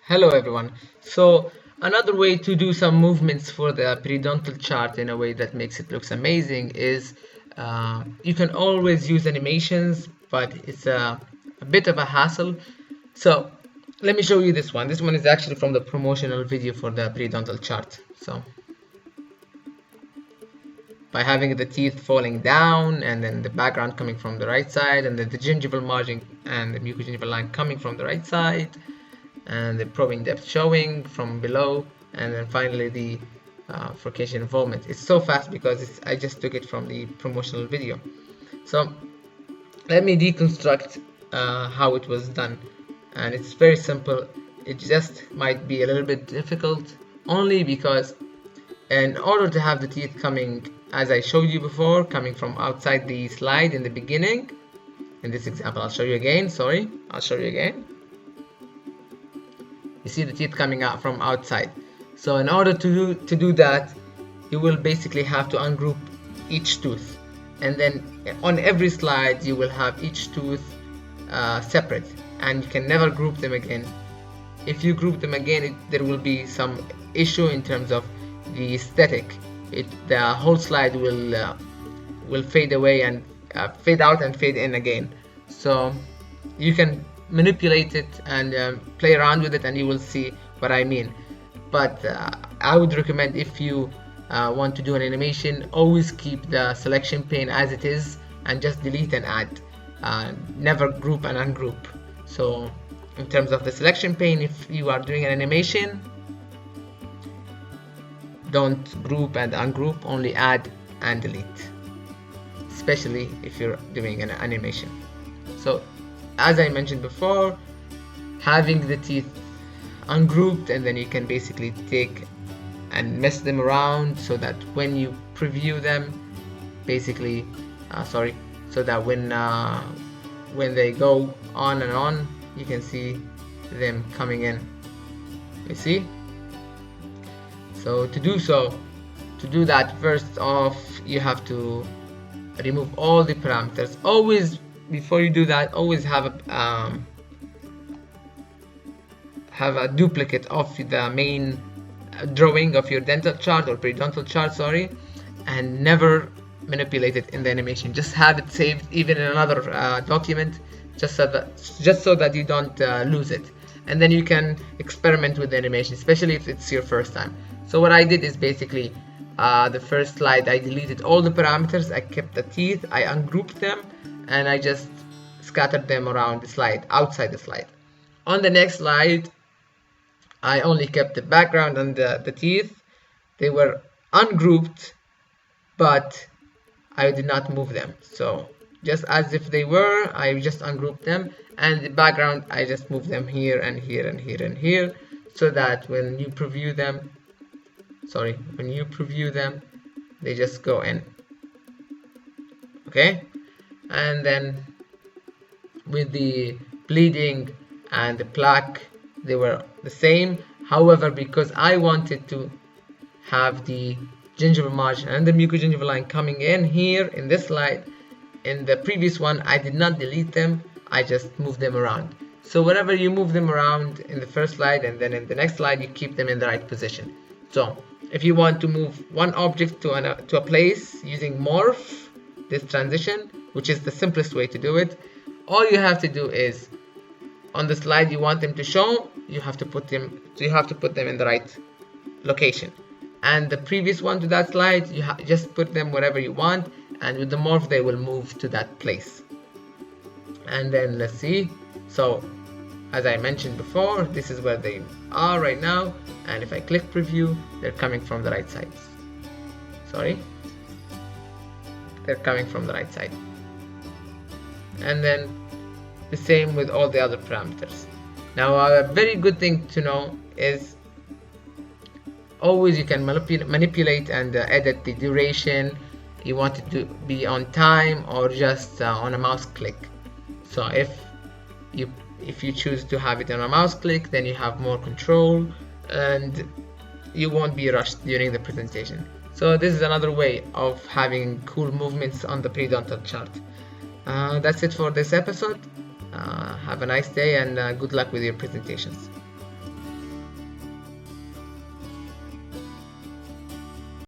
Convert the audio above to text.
Hello everyone. So another way to do some movements for the periodontal chart in a way that makes it looks amazing is you can always use animations, but it's a bit of a hassle. So let me show you this one. This one is actually from the promotional video for the periodontal chart. So by having the teeth falling down and then the background coming from the right side and then the gingival margin and the mucogingival line coming from the right side and the probing depth showing from below, and then finally the furcation involvement. It's so fast because I just took it from the promotional video. So let me deconstruct how it was done, and it's very simple. It just might be a little bit difficult only because in order to have the teeth coming, as I showed you before, coming from outside the slide in the beginning, in this example I'll show you again, you see the teeth coming out from outside. So in order to do that, you will basically have to ungroup each tooth, and then on every slide you will have each tooth separate, and you can never group them again. If you group them again, there will be some issue in terms of the aesthetic. The whole slide will fade away and fade out and fade in again. So you can manipulate it and play around with it, and you will see what I mean. But I would recommend, if you want to do an animation, always keep the selection pane as it is and just delete and add. Never group and ungroup. So in terms of the selection pane, if you are doing an animation, don't group and ungroup, only add and delete, especially if you're doing an animation. So as I mentioned before, having the teeth ungrouped, and then you can basically take and mess them around so that when you preview them, basically so that when they go on and on, you can see them coming in. You see? So to do that, first off you have to remove all the parameters. Always, before you do that, always have a duplicate of the main drawing of your dental chart or periodontal chart, and never manipulate it in the animation. Just have it saved even in another document, just so that you don't lose it, and then you can experiment with the animation, especially if it's your first time. So what I did is basically the first slide I deleted all the parameters, I kept the teeth, I ungrouped them, and I just scattered them around the slide, outside the slide. On the next slide, I only kept the background and the teeth. They were ungrouped, but I did not move them. So just as if they were, I just ungrouped them, and the background I just moved them here and here and here and here, so that when you preview them, they just go in. Okay? And then with the bleeding and the plaque, they were the same. However, because I wanted to have the gingival margin and the mucogingival line coming in here in this slide, in the previous one I did not delete them, I just moved them around. So whenever you move them around in the first slide and then in the next slide, you keep them in the right position. So if you want to move one object to a place using morph, this transition, which is the simplest way to do it, all you have to do is, on the slide you want them to show, you have to put them in the right location, and the previous one to that slide, you just put them wherever you want, and with the morph they will move to that place. And then let's see. So as I mentioned before, this is where they are right now, and if I click preview, they're coming from the right side. They're coming from the right side. And then the same with all the other parameters. Now a very good thing to know is always you can manipulate and edit the duration. You want it to be on time or just on a mouse click. So if you choose to have it on a mouse click, then you have more control and you won't be rushed during the presentation. So this is another way of having cool movements on the periodontal chart. That's it for this episode. Have a nice day and good luck with your presentations.